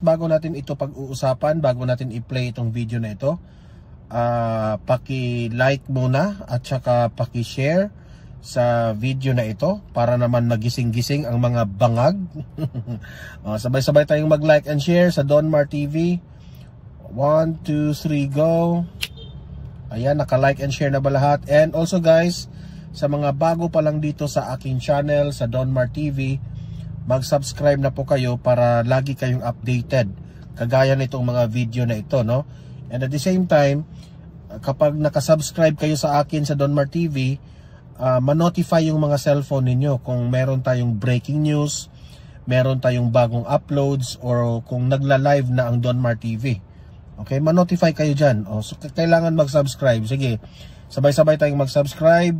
bago natin ito pag-uusapan, bago natin i-play itong video na ito, paki-like muna at saka paki-share sa video na ito para naman magising-gising ang mga bangag. Sabay-sabay tayong mag-like and share sa Donmar TV. 1, 2, 3, go. Ayan, naka-like and share na ba lahat? And also guys, sa mga bago pa lang dito sa aking channel sa Donmar TV, mag-subscribe na po kayo para lagi kayong updated kagaya nitong mga video na ito, no? And at the same time, kapag nakasubscribe kayo sa akin sa Donmar TV, ma-notify yung mga cellphone ninyo kung meron tayong breaking news, meron tayong bagong uploads, or kung nagla-live na ang Donmar TV. Okay, ma-notify kayo dyan. So kailangan mag-subscribe. Sige, sabay-sabay tayong mag-subscribe.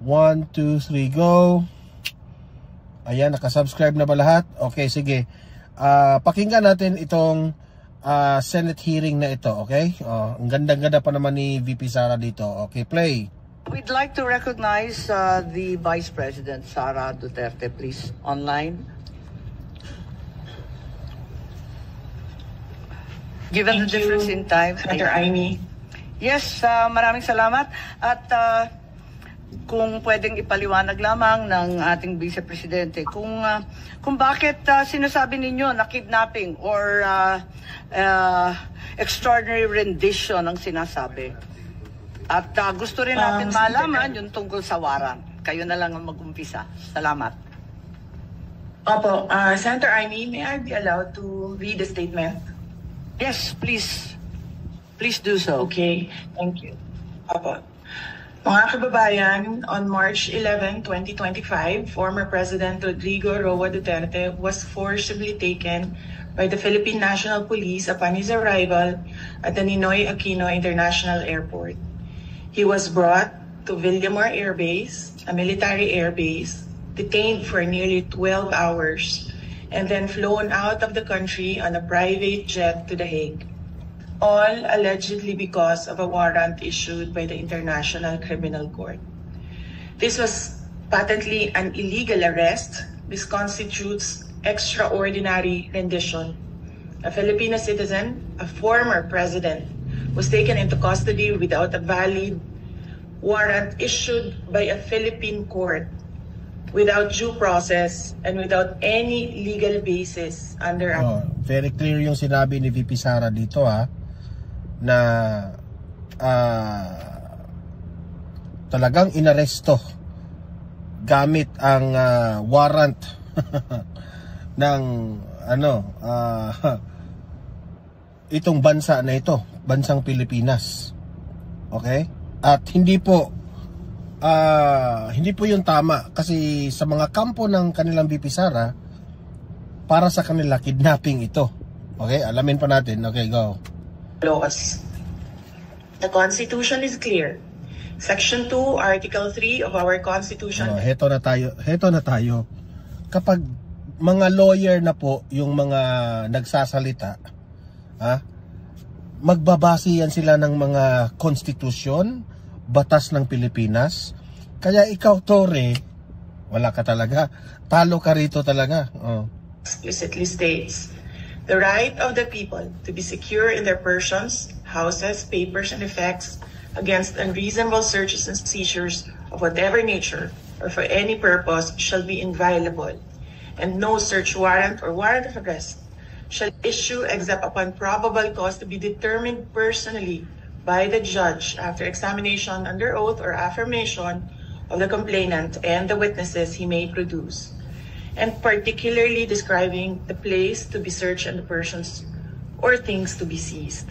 1, 2, 3, go. Ayan, nakasubscribe na ba lahat? Okay, sige. Pakinggan natin itong Senate hearing na ito, okay? Ang ganda-ganda pa naman ni VP Sara dito. Okay, play. We'd like to recognize the Vice President, Sara Duterte, please, online. Given the difference in time. Senator Amy. Yes, maraming salamat. At kung pwedeng ipaliwanag lamang ng ating Vice Presidente kung bakit sinasabi ninyo na kidnapping or extraordinary rendition ang sinasabi. At gusto rin natin malaman yung tungkol sa warrant. Kayo na lang ang mag-umpisa. Salamat. Opo, Senator Amy, may I be allowed to read the statement? Yes, please. Please do so. Okay, thank you. Opo. Mga kababayan, on March 11, 2025, former President Rodrigo Roa Duterte was forcibly taken by the Philippine National Police upon his arrival at the Ninoy Aquino International Airport. He was brought to Villamor Air Base, a military air base, detained for nearly 12 hours, and then flown out of the country on a private jet to The Hague. All allegedly because of a warrant issued by the International Criminal Court. This was patently an illegal arrest. This constitutes extraordinary rendition. A Filipino citizen, a former president, was taken into custody without a valid warrant issued by a Philippine court, without due process, and without any legal basis under... Very clear yung sinabi ni VP Sara dito, na talagang inaresto gamit ang warrant ng itong bansa na ito, bansang Pilipinas. Okay? At hindi po yung tama kasi sa mga kampo ng kanilang VP Sara, para sa kanila kidnapping ito. Okay? Alamin pa natin. Okay, go. Laws. The Constitution is clear. Section 2, Article 3 of our Constitution. Heto na tayo. Kapag mga lawyer na po yung mga nagsasalita, magbabase yan sila ng mga konstitusyon, batas ng Pilipinas. Kaya ikaw, Tore, wala ka talaga. Talo ka rito talaga. Explicitly states the right of the people to be secure in their persons, houses, papers, and effects against unreasonable searches and seizures of whatever nature or for any purpose shall be inviolable, and no search warrant or warrant of arrest shall issue except upon probable cause to be determined personally by the judge after examination under oath or affirmation of the complainant and the witnesses he may produce, and particularly describing the place to be searched and the persons or things to be seized.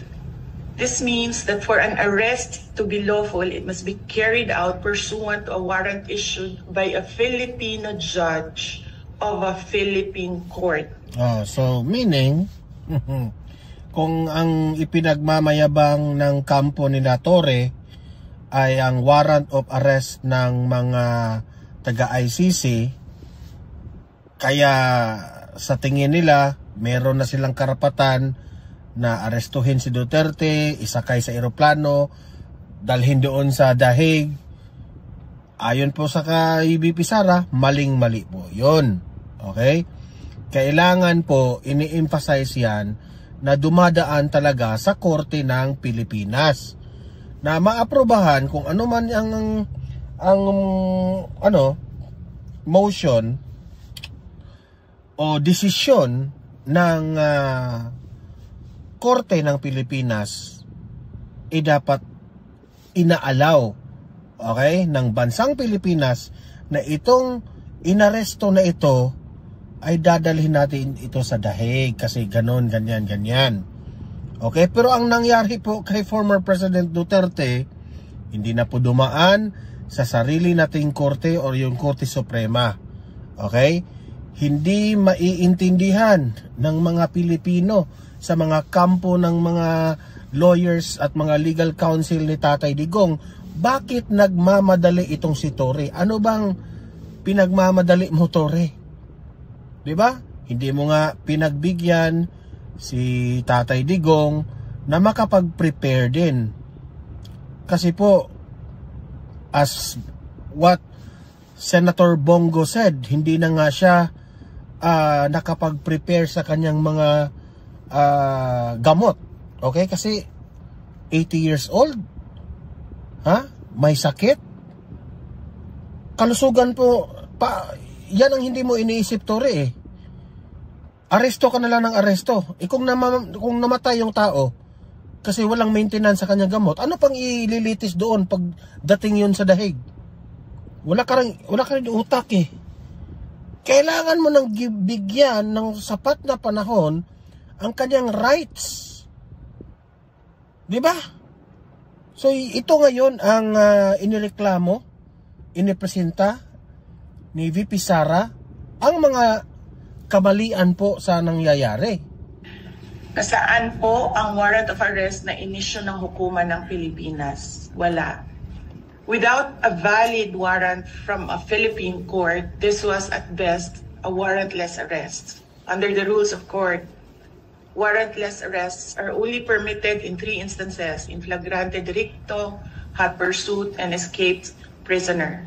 This means that for an arrest to be lawful, it must be carried out pursuant to a warrant issued by a Filipino judge of a Philippine court. So meaning, kung ang ipinagmamayabang ng kampo nila Tore ay ang warrant of arrest ng mga taga-ICC, kaya sa tingin nila meron na silang karapatan na arestuhin si Duterte, isakay sa eroplano, dalhin doon sa The Hague. Ayon po sa kay VP Sara, maling-mali po yun. Okay? kailangan po ini-emphasize yan na dumadaan talaga sa Korte ng Pilipinas na maaprubahan kung ano man ang motion o desisyon ng Korte ng Pilipinas dapat inaalaw, okay, ng bansang Pilipinas na itong inaresto na ito ay dadalhin natin ito sa dahig kasi ganon, ganyan. Okay, pero ang nangyari po kay former President Duterte, hindi na po dumaan sa sarili nating korte o yung Korte Suprema. Okay? Hindi maiintindihan ng mga Pilipino sa mga kampo ng mga lawyers at mga legal counsel ni Tatay Digong, bakit nagmamadali itong si Torre? Ano bang pinagmamadali mo, Torre? 'Di ba? Hindi mo nga pinagbigyan si Tatay Digong na makapag-prepare din. Kasi po, as what Senator Bongo said, hindi na nga siya nakapag-prepare sa kanyang mga gamot. Okay? Kasi 80 years old. Ha? May sakit. Kalusugan po, yan ang hindi mo iniisip, Torre eh. Aresto ka na lang ng aresto. Kung namatay yung tao kasi walang maintenance sa kanyang gamot, ano pang ililitis doon pag dating yun sa dahig? Wala ka rin utak eh. Kailangan mo nang bigyan ng sapat na panahon ang kanyang rights. Di ba? So ito ngayon ang inireklamo, inipresenta ni VP Sara ang mga kamalian po sa nangyayari. Nasaan po ang warrant of arrest na inisyu ng hukuman ng Pilipinas? Wala. Without a valid warrant from a Philippine court, this was at best a warrantless arrest. Under the rules of court, warrantless arrests are only permitted in 3 instances: in flagrante delicto, hot pursuit, and escaped prisoner.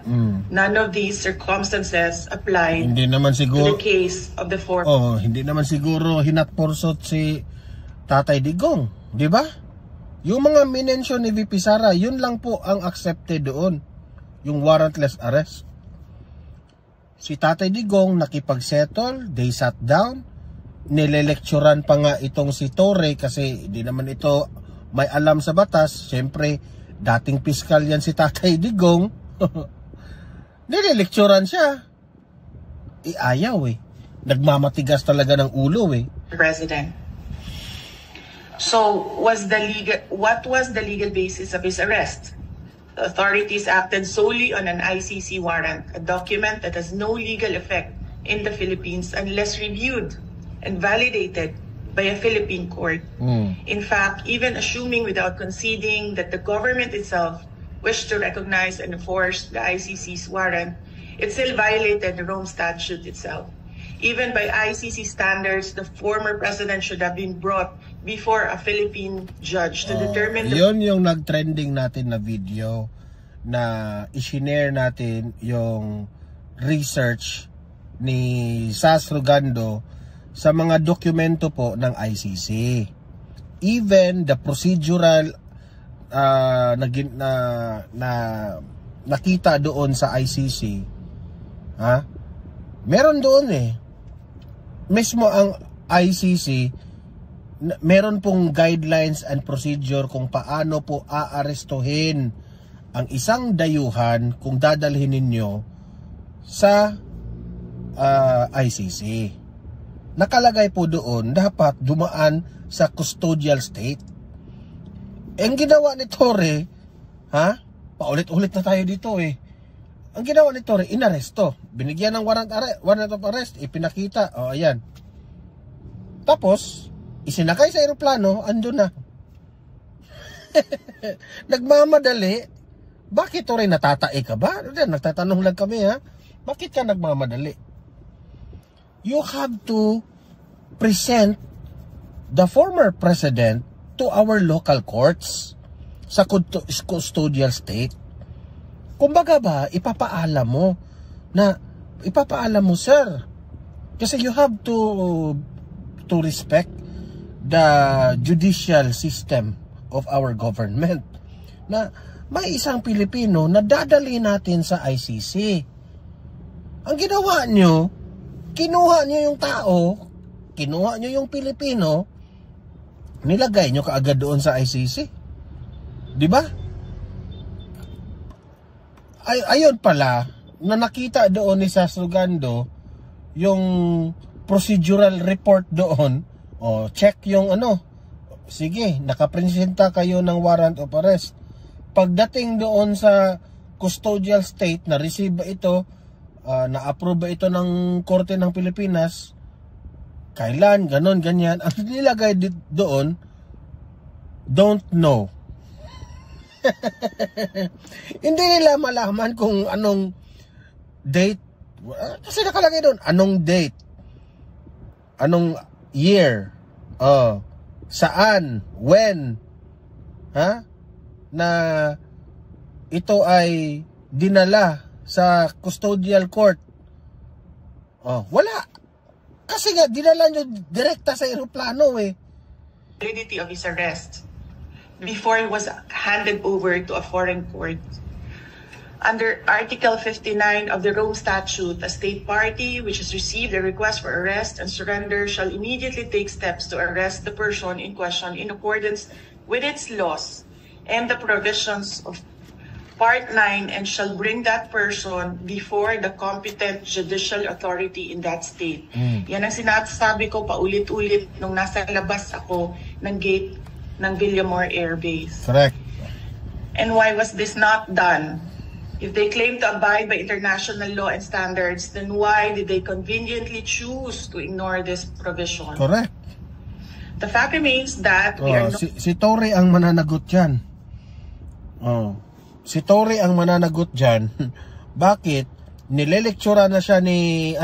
None of these circumstances applied hindi naman siguro, to the case of the four. Hindi naman siguro hinatpursot si Tatay Digong, di ba? Yung mga minention ni VP Sara, yun lang po ang accepted doon, yung warrantless arrest. Si Tatay Digong nakipag-settle, they sat down, nilelekturan pa nga itong si Torre kasi di naman ito may alam sa batas. Siyempre, dating piskal yan si Tatay Digong. Nilelekturan siya. Ayaw eh. Nagmamatigas talaga ng ulo eh. President. So, what was the legal basis of his arrest? The authorities acted solely on an ICC warrant, a document that has no legal effect in the Philippines unless reviewed and validated by a Philippine court. In fact, even assuming without conceding that the government itself wished to recognize and enforce the ICC's warrant, it still violated the Rome Statute itself. Even by ICC standards, the former president should have been brought before a Philippine judge to determine yun yung nag-trending natin na video na isinare natin yung research ni Sas Rugando sa mga dokumento po ng ICC. Even the procedural nakita doon sa ICC, meron doon eh. Mismo ang ICC, meron pong guidelines and procedure kung paano po aarestuhin ang isang dayuhan kung dadalhin ninyo sa ICC. Nakalagay po doon, dapat dumaan sa custodial state. Ang ginawa ni Torre, paulit-ulit na tayo dito eh. Ang ginawa ni Torre, inaresto. Binigyan ng warrant of arrest, ipinakita. Ayan. Tapos, isinakay sa aeroplano, andun na. Nagmamadali. Bakit, Torre, natatae ka ba? Nagtatanong lang kami, Bakit ka nagmamadali? You have to present the former president to our local courts sa custodial state. Kumbaga ba, ipapaalam mo, sir, Kasi you have to respect the judicial system of our government. Na may isang Pilipino na dadali natin sa ICC. Ang ginawa nyo, kinuha nyo yung tao, kinuha nyo yung Pilipino, nilagay nyo kaagad doon sa ICC. Diba? Ayun pala, na nakita doon ni Sasrugando, yung procedural report doon, check yung sige, nakapresenta kayo ng warrant of arrest. Pagdating doon sa custodial state, na-receive ba ito, na-approve ba ito ng Korte ng Pilipinas, kailan, ganon, ganyan. Ang nilagay doon, don't know. Hindi nila malaman kung anong date. Kasi nakalagay doon, anong date, anong year, saan, when, na ito ay dinala sa custodial court. Wala. Kasi nga, dinala nyo direkta sa eroplano Validity of his arrest before it was handed over to a foreign court. Under Article 59 of the Rome Statute, a state party which has received a request for arrest and surrender shall immediately take steps to arrest the person in question in accordance with its laws and the provisions of Part 9, and shall bring that person before the competent judicial authority in that state. Yan ang sinasabi ko paulit-ulit nung nasa labas ako ng gate ng Villamor Air Base. Correct. And why was this not done? If they claim to abide by international law and standards, then why did they conveniently choose to ignore this provision? Correct. The fact remains that we are si Torre ang mananagot dyan. Si Torre ang mananagot dyan. Bakit? Nilelektura na siya ni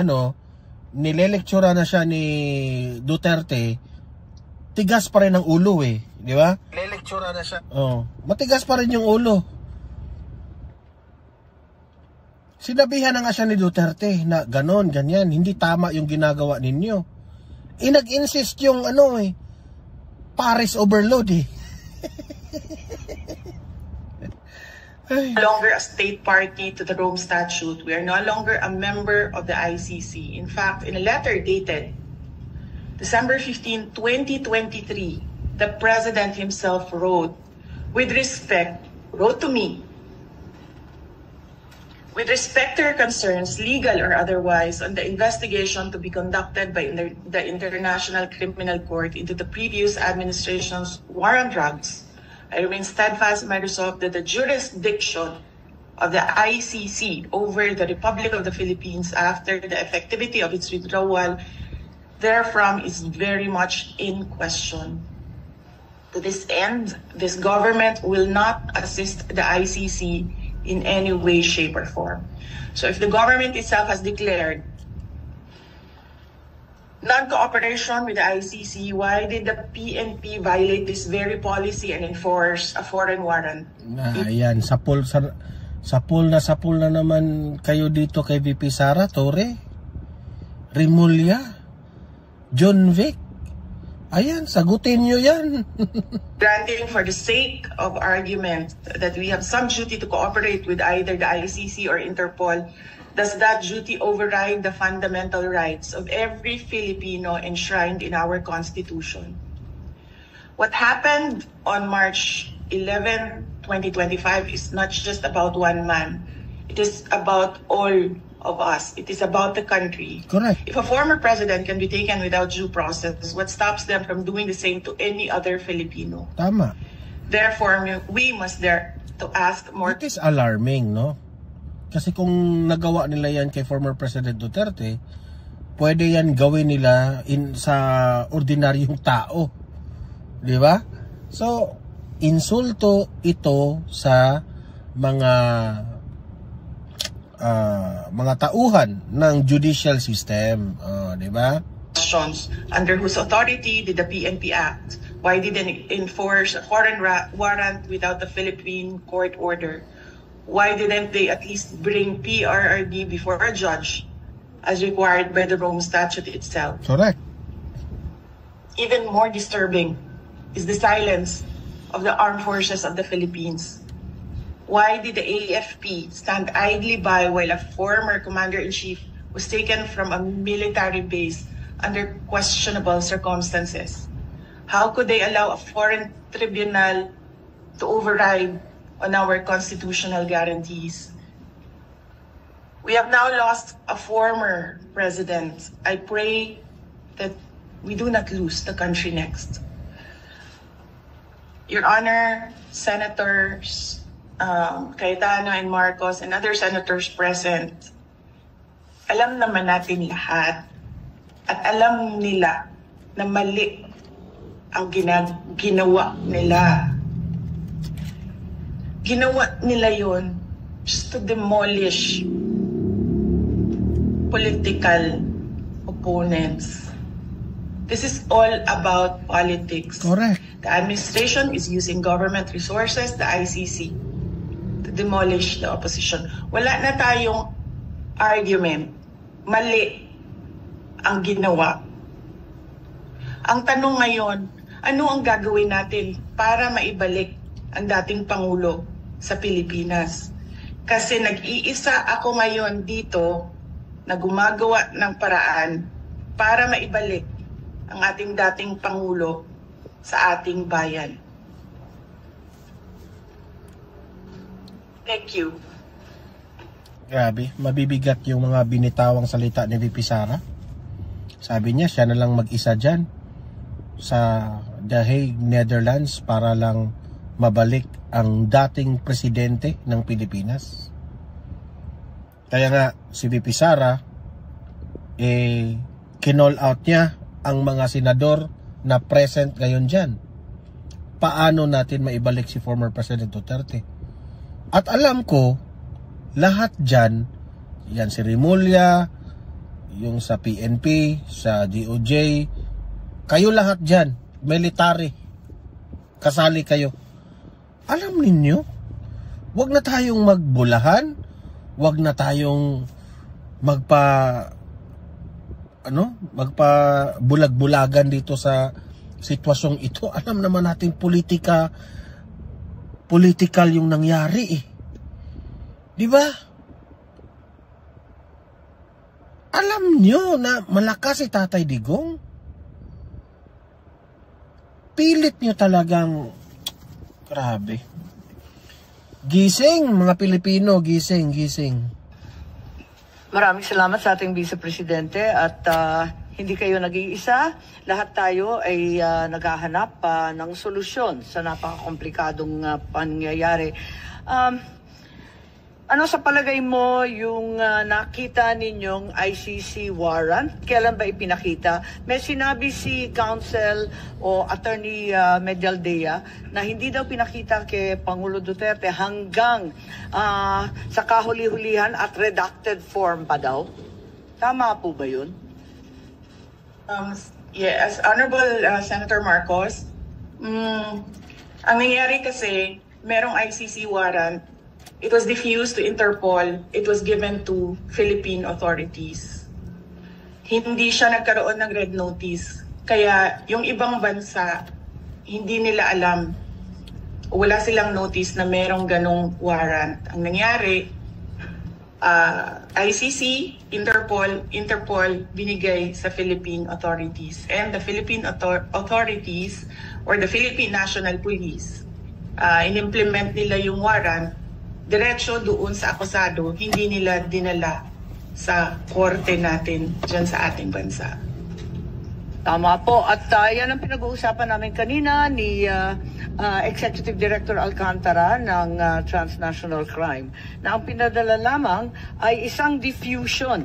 Duterte. Tigas pa rin ang ulo di ba? nilelektura na siya. Matigas pa rin yung ulo. Sinabihan na nga siya ni Duterte na ganon, ganyan, hindi tama yung ginagawa ninyo. Nag-insist yung Paris overload No longer a state party to the Rome Statute. We are no longer a member of the ICC. In fact, in a letter dated December 15, 2023, the President himself wrote to me, with respect to your concerns, legal or otherwise, on the investigation to be conducted by the International Criminal Court into the previous administration's war on drugs, I remain steadfast in my resolve that the jurisdiction of the ICC over the Republic of the Philippines after the effectivity of its withdrawal therefrom is very much in question. To this end, this government will not assist the ICC in any way, shape, or form. So if the government itself has declared non-cooperation with the ICC, why did the PNP violate this very policy and enforce a foreign warrant? Ayan, sapul na naman kayo dito kay VP Sara Torre, Rimulya, John Vic. Ayan, sagutin nyo yan. Granting for the sake of argument that we have some duty to cooperate with either the ICC or Interpol, does that duty override the fundamental rights of every Filipino enshrined in our Constitution? What happened on March 11, 2025 is not just about one man. It is about all of us. It is about the country. Correct. If a former president can be taken without due process, what stops them from doing the same to any other Filipino? Tama. Therefore, we must dare to ask more. It is alarming, no? Kasi kung nagawa nila yan kay former President Duterte, pwede yan gawin nila sa ordinaryong tao. Di ba? So, insulto ito sa mga tauhan ng judicial system. Di ba? Questions. Under whose authority did the PNP act? Why did they enforce a foreign warrant without the Philippine court order? Why didn't they at least bring PRRD before a judge as required by the Rome Statute itself. Correct. Even more disturbing is the silence of the armed forces of the Philippines. Why did the AFP stand idly by while a former commander-in-chief was taken from a military base under questionable circumstances? How could they allow a foreign tribunal to override on our constitutional guarantees? We have now lost a former president. I pray that we do not lose the country next. Your Honor, Senators Cayetano and Marcos and other senators present, alam naman natin lahat at alam nila na mali ang ginawa nila. Ginawa nila yon just to demolish political opponents. This is all about politics. Correct. The administration is using government resources, the ICC, to demolish the opposition. Wala na tayong argument. Mali ang ginawa. Ang tanong ngayon, ano ang gagawin natin para maibalik ang dating Pangulo sa Pilipinas? Kasi nag-iisa ako ngayon dito na gumagawa ng paraan para maibalik ang ating dating Pangulo sa ating bayan. Thank you. Grabe, mabibigat yung mga binitawang salita ni VP Sara. Sabi niya, siya na lang mag-isa dyan sa The Hague, Netherlands para lang mabalik ang dating presidente ng Pilipinas. Kaya nga, si VP Sara, kinall out niya ang mga senador na present ngayon dyan. Paano natin maibalik si former President Duterte? At alam ko, lahat dyan, yan si Rimulya, yung sa PNP, sa DOJ, kayo lahat dyan, military, kasali kayo. Alam ninyo, wag na tayong magbulahan, wag na tayong magpa-bulag-bulagan dito sa sitwasyong ito. Alam naman natin political yung nangyari eh. Di ba? Alam nyo na malakas si Tatay Digong. Pilit nyo talagang grabe. Gising mga Pilipino, gising. Maraming salamat sa ating Vice Presidente at hindi kayo nag-iisa. Lahat tayo ay naghahanap ng solusyon sa napakakomplikadong pangyayari. Ano sa palagay mo yung nakita ninyong ICC warrant? Kailan ba ipinakita? May sinabi si Counsel o Attorney Medialdea na hindi daw pinakita kay Pangulo Duterte hanggang sa kahuli-hulihan at redacted form pa daw. Tama po ba yun? Yes, Honorable Senator Marcos, ang nangyari kasi, merong ICC warrant. It was diffused to Interpol. It was given to Philippine authorities. Hindi siya nagkaroon ng red notice. Kaya yung ibang bansa, hindi nila alam. Wala silang notice na merong ganong warrant. Ang nangyari, ICC, Interpol binigay sa Philippine authorities. And the Philippine authorities or the Philippine National Police, in-implement nila yung warrant diretso doon sa akusado, hindi nila dinala sa korte natin dyan sa ating bansa. Tama po. At yan ang pinag-uusapan namin kanina ni Executive Director Alcantara ng Transnational Crime na ang pinadala lamang ay isang diffusion.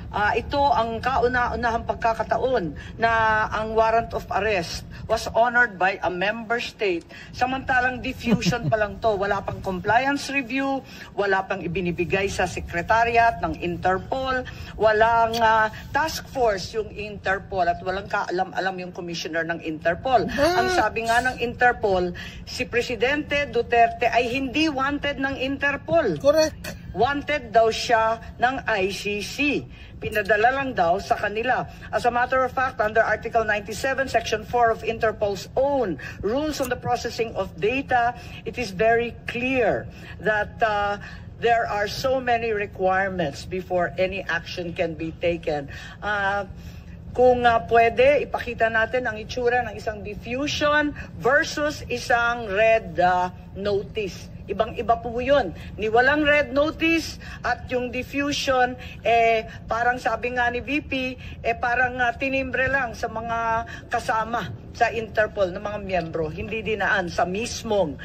Ito ang kauna-unahang pagkakataon na ang warrant of arrest was honored by a member state. Samantalang diffusion pa lang to. Wala pang compliance review, wala pang ibinibigay sa Secretariat ng Interpol, walang task force yung Interpol at walang kaalam-alam yung commissioner ng Interpol. Ang sabi nga ng Interpol, si Presidente Duterte ay hindi wanted ng Interpol. Correct. wanted daw siya ng ICC. Pinadala lang daw sa kanila. As a matter of fact, under Article 97, Section 4 of Interpol's own rules on the processing of data, it is very clear that there are so many requirements before any action can be taken. Kung pwede, ipakita natin ang itsura ng isang diffusion versus isang red notice. Ibang-iba po yun. Ni walang red notice at yung diffusion, parang sabi nga ni VP, parang tinimbre lang sa mga kasama sa Interpol ng mga miyembro. Hindi dinaan sa mismong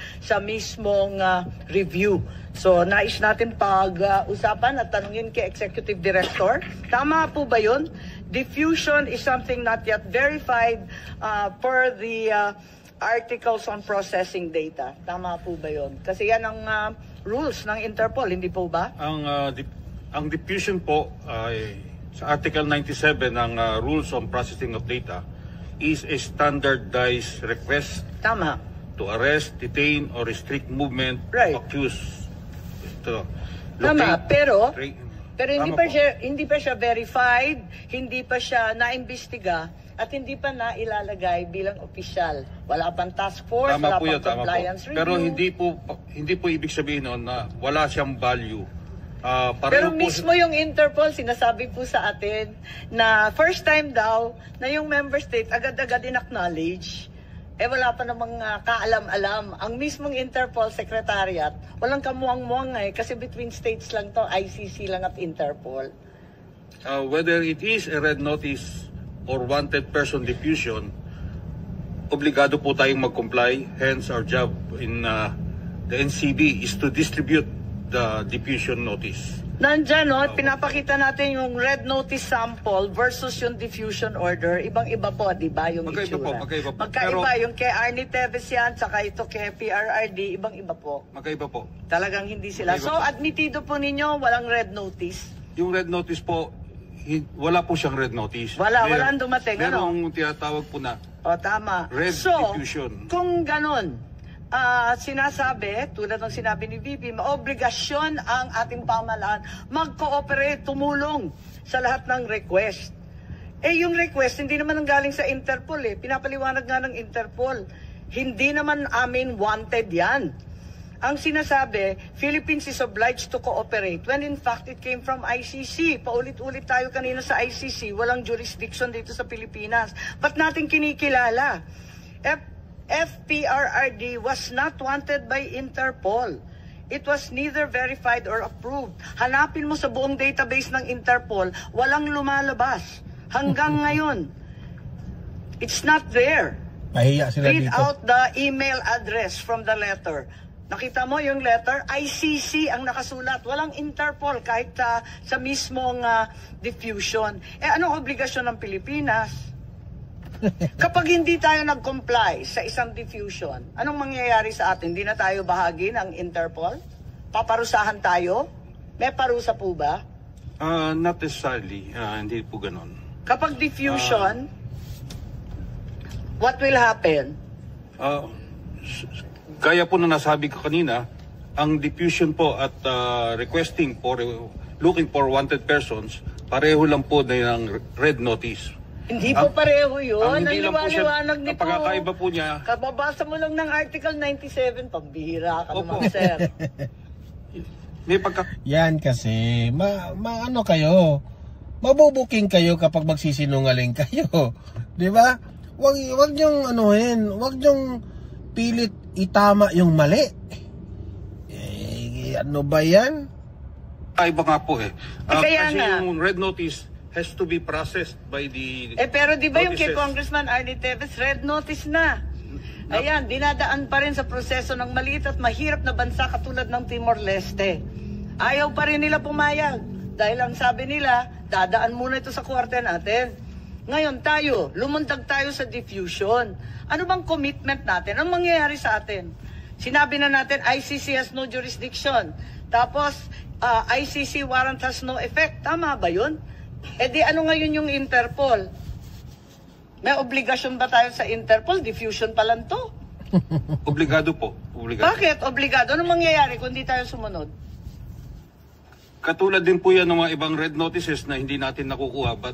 review. So, nais natin pag-usapan at tanungin kay Executive Director. Tama po ba yun? Diffusion is something not yet verified per the articles on processing data. Tama po ba yun? Kasi yan ang rules ng Interpol, hindi po ba? Ang diffusion po sa Article 97 ng Rules on Processing of Data is a standardized request Tama. to arrest, detain, or restrict movement Right. of accused. Tama, pero Tama hindi pa siya verified, hindi pa siya naimbestiga, at hindi pa nailalagay bilang opisyal. Wala pang task force, wala pang compliance review. Pero hindi po ibig sabihin noon na wala siyang value. Pero mismo yung Interpol, sinasabi po sa atin na first time daw na yung member state agad-agad in-acknowledge. Wala pa namang kaalam-alam. Ang mismong Interpol Secretariat, walang kamuang-muang kasi between states lang to, ICC lang at Interpol. Whether it is a red notice or wanted person diffusion, obligado po tayong mag-comply. Hence, our job in the NCB is to distribute the diffusion notice. Nandyan, pinapakita natin yung red notice sample versus yung diffusion order. Ibang-iba po, di ba, yung itsura? Magkaiba po. Magkaiba, yung kay Arnie Teves yan, saka ito kay PRRD, ibang-iba po. Magkaiba po. Talagang hindi sila. So, admitido po ninyo, walang red notice? Yung red notice po, wala po siyang red notice. Walang dumating, merong tinatawag po na tama. red diffusion. Kung ganon, sinasabi, tulad ng sinabi ni VP, maobligasyon ang ating pamahalaan mag-cooperate, tumulong sa lahat ng request. Yung request, hindi naman ang galing sa Interpol Pinapaliwanag nga ng Interpol. Hindi naman amin wanted yan. Ang sinasabi, Philippines is obliged to cooperate when in fact it came from ICC. Paulit-ulit tayo kanina sa ICC, walang jurisdiction dito sa Pilipinas. Ba't natin kinikilala? FPRRD was not wanted by Interpol. It was neither verified or approved. Hanapin mo sa buong database ng Interpol, walang lumalabas. Hanggang ngayon, it's not there. Pahiya sila Read dito. out the email address from the letter. Nakita mo yung letter? ICC ang nakasulat. Walang Interpol kahit sa mismong diffusion. Anong obligasyon ng Pilipinas? Kapag hindi tayo nag-comply sa isang diffusion, anong mangyayari sa atin? Hindi na tayo bahagi ng Interpol? Paparusahan tayo? May parusa po ba? Not necessarily. Hindi po ganon. Kapag diffusion, what will happen? Gaya po na nasabi ko kanina, ang diffusion po at requesting for looking for wanted persons, pareho lang po na ng red notice. Hindi po pareho yun. Ang hindi lang po siya, liwanag nito. ang pagkakaiba po niya. Kababasa mo lang ng Article 97, pambihira ka Opo. naman, sir. May Yan kasi, ano kayo, mabubuking kayo kapag magsisinungaling kayo. Di ba? Wag niyong wag niyong pilit itama yung mali. Ano ba yan? Iba nga po kaya kasi nga. yung red notice has to be processed by the Pero di ba yung kay notices. Congressman Arnie Teves, red notice na. Ayan, dinadaan pa rin sa proseso ng maliit at mahirap na bansa katulad ng Timor-Leste. Ayaw pa rin nila pumayag. Dahil ang sabi nila, dadaan muna ito sa korte natin. Ngayon tayo, lumundag tayo sa diffusion. Ano bang commitment natin? Anong mangyayari sa atin? Sinabi na natin, ICC has no jurisdiction. Tapos, ICC warrant has no effect. Tama ba yun? Di ano ngayon yung Interpol? May obligasyon ba tayo sa Interpol? Diffusion pa lang to. Obligado po. Obligado. Bakit? Obligado. Anong mangyayari kung di tayo sumunod? Katulad din po yan ng mga ibang red notices na hindi natin nakukuha, but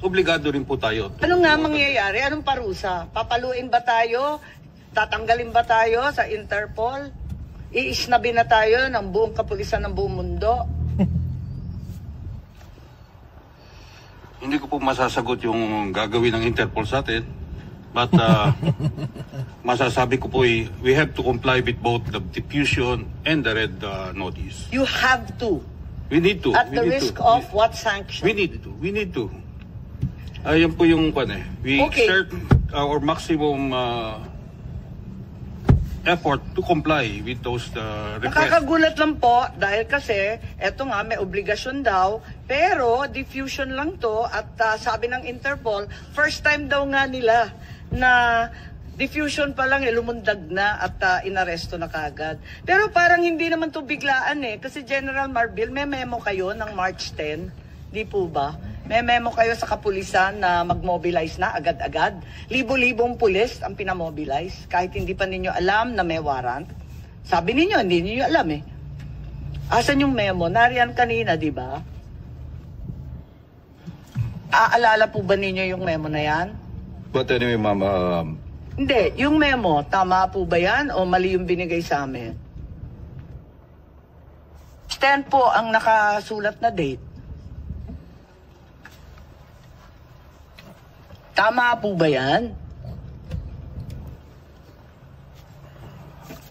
obligado rin po tayo. Ano nga mangyayari? Anong parusa? Papaluin ba tayo? Tatanggalin ba tayo sa Interpol? Iisnabi na tayo ng buong kapulisan ng buong mundo? Hindi ko po masasagot yung gagawin ng Interpol sa atin. But masasabi ko po we have to comply with both the diffusion and the red notice. You have to. We need to. At the risk of what sanction? We need to. We need to. Ayan po yung we exert our maximum effort to comply with those requests. Nakakagulat lang po dahil kasi eto nga may obligasyon daw pero diffusion lang to at sabi ng Interpol first time daw nga nila na diffusion pa lang lumundag na at inaresto na kagad. Pero parang hindi naman to biglaan kasi General Marbil may memo kayo ng March 10, di po ba? May memo kayo sa kapulisan na mag-mobilize na agad-agad. Libo-libong pulis ang pinamobilize kahit hindi pa ninyo alam na may warrant. Sabi ninyo, hindi ninyo alam Asan yung memo? Nariyan kanina, di ba? Aalala po ba ninyo yung memo na yan? But anyway, ma'am, Hindi, yung memo, tama po ba yan o mali yung binigay sa amin? 10 po ang nakasulat na date. Tama po ba yan?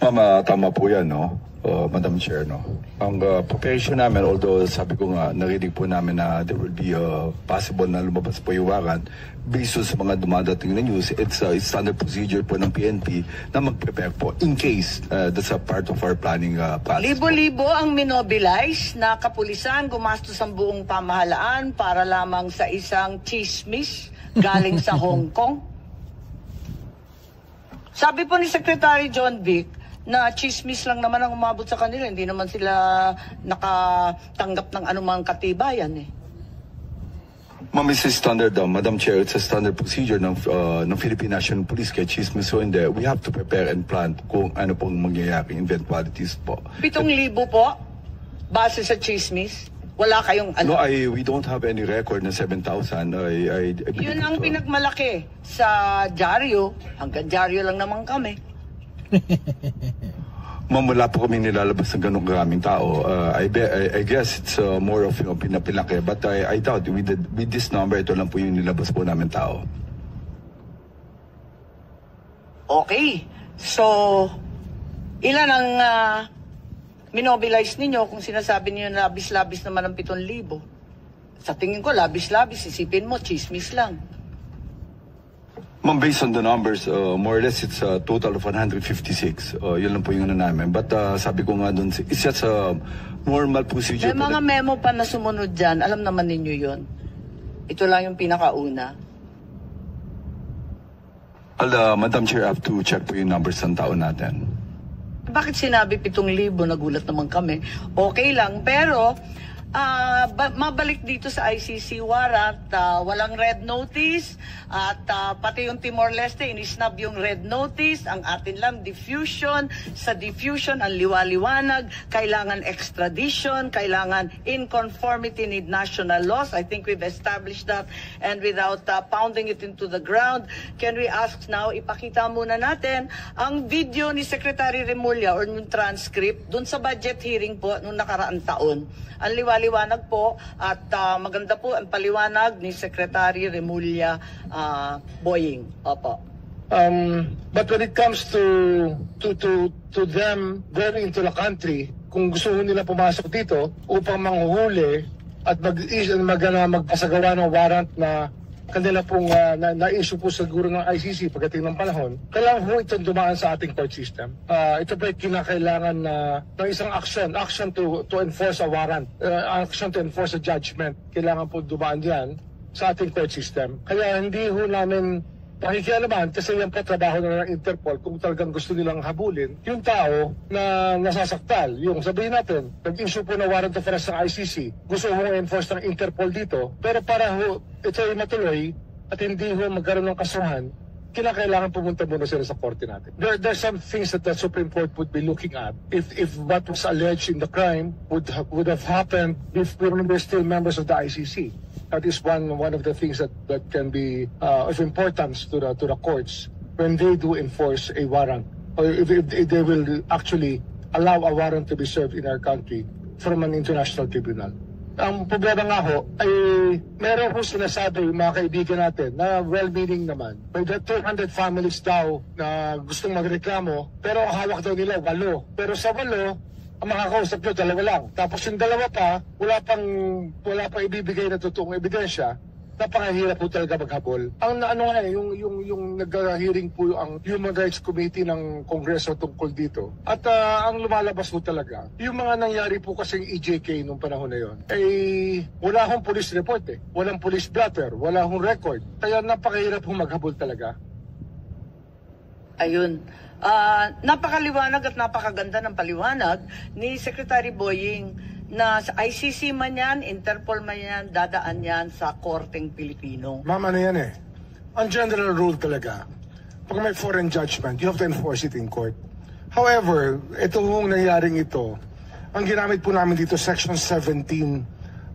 ma'am, tama po yan, no? Madam Chair, no? Ang preparation namin, although sabi ko nga, narinig po namin na there will be possible na lumabas po yung warrant, based sa mga dumadating na news, it's standard procedure po ng PNP na mag-prepare po in case that's a part of our planning process. Libo-libo ang minobilize na kapulisan, gumastos ang buong pamahalaan para lamang sa isang chismis galing sa Hong Kong. Sabi po ni Secretary John Vic, na chismis lang naman ang umabot sa kanila. Hindi naman sila nakatanggap ng anumang katibayan Ma'am, it's a standard, Madam Chair, it's a standard procedure ng Philippine National Police kaya chismis. So in there, we have to prepare and plan kung ano pong mangyayaring eventualities po. 7,000 po, base sa chismis. Wala kayong alam. No, we don't have any record na 7,000. I Yun ang pinagmalaki sa dyaryo. Hanggang dyaryo lang naman kami. Ma'am, wala po kami nilalabas ng ganong karaming tao. I guess it's more of pinapilaki. But I doubt with this number, ito lang po yung nilabas po namin tao. Okay. So, ilan ang minobilize ninyo kung sinasabi niyo na labis-labis naman ang 7,000? Sa tingin ko, labis-labis. Isipin mo, chismis lang. Ma'am, based on the numbers, more or less it's a total of 156. Yun lang po yung namin. But sabi ko nga doon, it's just a normal procedure. May mga memo pa na sumunod dyan. Alam naman ninyo yun. Ito lang yung pinakauna. Madam Chair, I have to check po yung numbers ng tao natin. Bakit sinabi 7,000? Nagulat naman kami. Okay lang, pero mabalik dito sa ICC warrant, walang red notice at pati yung Timor-Leste inisnab yung red notice, ang atin lang diffusion. Sa diffusion ang liwaliwanag, kailangan extradition, kailangan in conformity with national laws. I think we've established that, and without pounding it into the ground, can we ask now, ipakita muna natin ang video ni Secretary Remulla or yung transcript dun sa budget hearing po nung nakaraang taon. Ang liwaliwanag po at maganda po ang paliwanag ni Secretary Remulla Boying. Opo. But when it comes to them going into the country, kung gusto nila pumasok dito upang manghuhuli at magpasagawa ng warrant na kanila pong na-issue po siguro ng ICC pagdating ng panahon, kailangan po itong dumaan sa ating court system. Ito po ay kinakailangan ng isang action to enforce a warrant, action to enforce a judgment. Kailangan po dumaan diyan sa ating court system. Kaya hindi ho namin pakikialaman kasi yan po trabaho na ng Interpol kung talagang gusto nilang habulin yung tao na nasasaktal. Yung sabihin natin, nag-issue po na warrant of arrest ng ICC, gusto ho enforce ng Interpol dito, pero para ho ito ay matuloy at hindi ho magkaroon ng kasuhan, kailangan pumunta muna sila sa korte natin. There's some things that the Supreme Court would be looking at if what was alleged in the crime would have happened if we're still members of the ICC. That is one of the things that can be of importance to the courts when they do enforce a warrant, or if they will actually allow a warrant to be served in our country from an international tribunal. Ang problema nga ho ay meron ho sinasabi mga kaibigan natin na well-meaning naman. May 200 families daw na gustong magreklamo pero ang hawak daw nila 8. Pero sa 8, ang makakausap nyo 2 lang. Tapos yung 2 pa, wala pang ibibigay na totoong ebidensya. Napakahirap po talaga maghabol. Ang yung nag-hearing po ang Human Rights Committee ng Kongreso tungkol dito. At ang lumalabas po talaga, yung mga nangyari po kasing EJK nung panahon na yon, ay wala akong police report eh. Walang police blotter, wala akong record. Kaya napakahirap po maghabol talaga. Ayun. Napakaliwanag at napakaganda ng paliwanag ni Secretary Boying na sa ICC man yan, Interpol man yan, dadaan yan sa Korteng Pilipino. Ma'am, ano yan eh? Ang general rule talaga, pag may foreign judgment, you have to enforce it in court. However, ito hong nangyaring ito, ang ginamit po namin dito, Section 17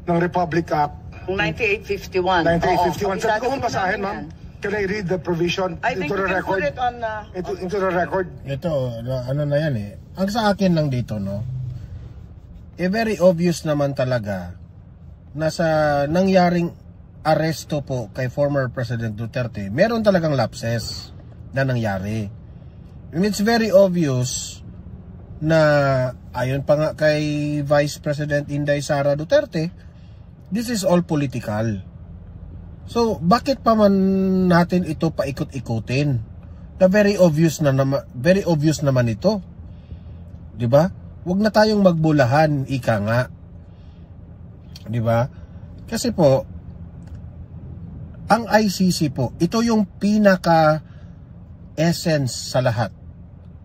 ng Republic Act. 9851. 9851. Sabi ko kung basahin, ma'am. Can I read the provision into the record? Put it on, into the record? Ito, ano na yan eh. Ang sa akin lang dito, no? Very obvious naman talaga na sa nangyaring aresto po kay former President Duterte, meron talagang lapses na nangyari. And it's very obvious na ayon pa nga kay Vice President Inday Sara Duterte, this is all political. So, bakit pa man natin ito paikot-ikutin? Na very obvious naman ito. 'Di ba? Huwag na tayong magbulahan, ika nga. 'Di ba? Kasi po ang ICC po, ito yung pinaka essence sa lahat.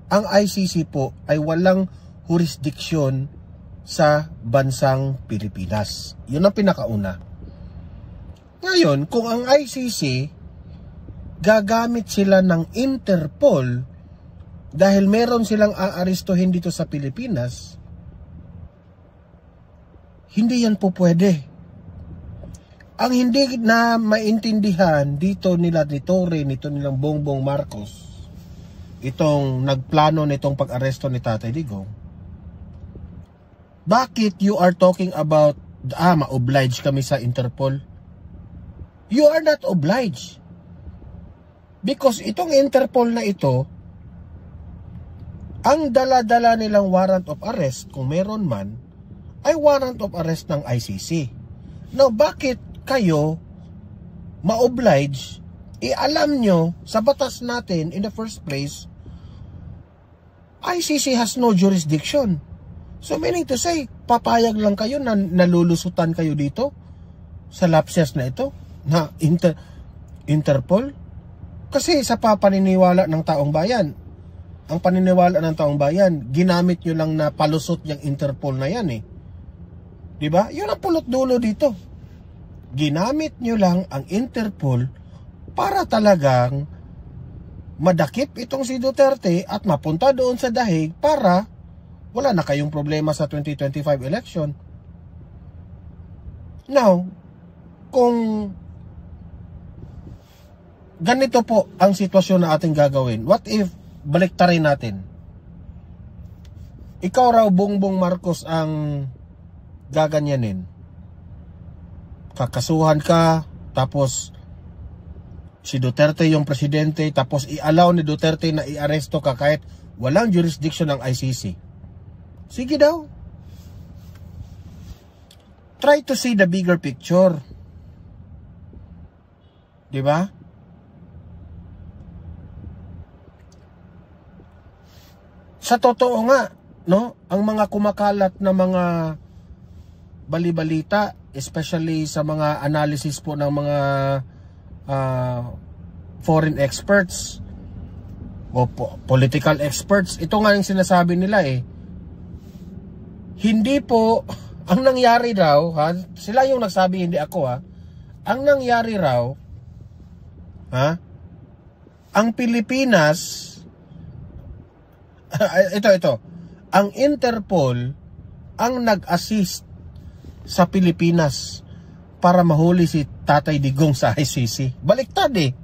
Ang ICC po ay walang jurisdiction sa bansang Pilipinas. 'Yun ang pinakauna. Ngayon, kung ang ICC gagamit sila ng Interpol dahil meron silang aarestuhin dito sa Pilipinas, hindi yan po pwede. Ang hindi na maintindihan dito nila ni Torre, nito nilang Bongbong Marcos, itong nagplano nitong pag-aresto ni Tatay Digong, bakit you are talking about ma-oblige kami sa Interpol? You are not obliged. Because itong Interpol na ito, ang dala-dala nilang warrant of arrest, kung meron man, ay warrant of arrest ng ICC. Now, bakit kayo ma-oblige, alam nyo sa batas natin in the first place, ICC has no jurisdiction. So, meaning to say, papayag lang kayo na nalulusutan kayo dito sa lapses na ito, na Interpol? Kasi sa paniniwala ng taong bayan, ang paniniwala ng taong bayan, ginamit nyo lang na palusot yung Interpol na yan eh. Diba? Yun ang pulot dulo dito. Ginamit nyo lang ang Interpol para talagang madakip itong si Duterte at mapunta doon sa dahig para wala na kayong problema sa 2025 election. Now, kung ganito po ang sitwasyon na ating gagawin, what if baliktarin natin? Ikaw raw, Bongbong Marcos, ang gaganyanin. Kakasuhan ka, tapos si Duterte yung presidente, tapos i-allow ni Duterte na i-aresto ka kahit walang jurisdiction ng ICC. Sige daw. Try to see the bigger picture. Diba? Sa totoo nga, no, ang mga kumakalat na mga bali-balita, especially sa mga analysis po ng mga foreign experts o political experts, ito nga yung sinasabi nila eh. Hindi po, ang nangyari raw, sila yung nagsabi, hindi ako ang nangyari raw, ang Pilipinas, ito, ang Interpol ang nag-assist sa Pilipinas para mahuli si Tatay Digong sa ICC. Baliktad eh.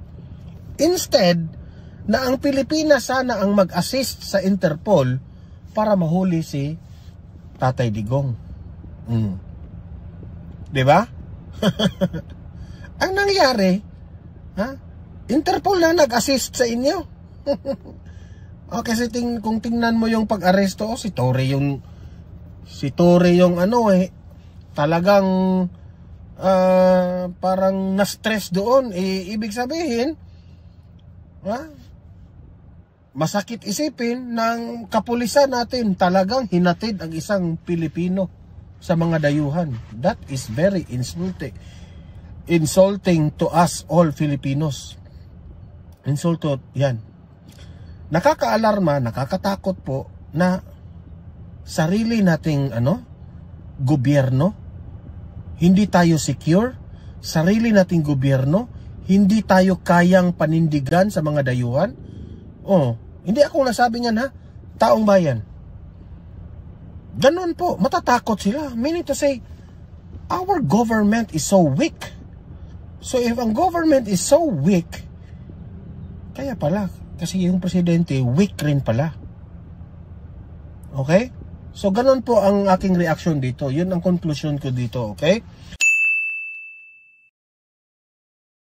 Instead, na ang Pilipinas sana ang mag-assist sa Interpol para mahuli si Tatay Digong. Diba? Ang nangyari, Interpol na nag-assist sa inyo. Kasi kung tingnan mo yung pag-aresto, si Torre yung talagang parang na-stress doon. Ibig sabihin, masakit isipin ng kapulisan natin talagang hinatid ang isang Pilipino sa mga dayuhan. That is very insulting to us all Filipinos. Insulto yan. Nakakaalarma, nakakatakot po na sarili nating gobyerno, hindi tayo secure, sarili nating gobyerno, hindi tayo kayang panindigan sa mga dayuhan. Hindi ako nasabi niyan taong bayan. Ganun po, matatakot sila. Meaning to say, our government is so weak. So if ang government is so weak, kaya pala, kasi yung presidente, weak rin pala. Okay? So, ganun po ang aking reaction dito. Yun ang conclusion ko dito, okay?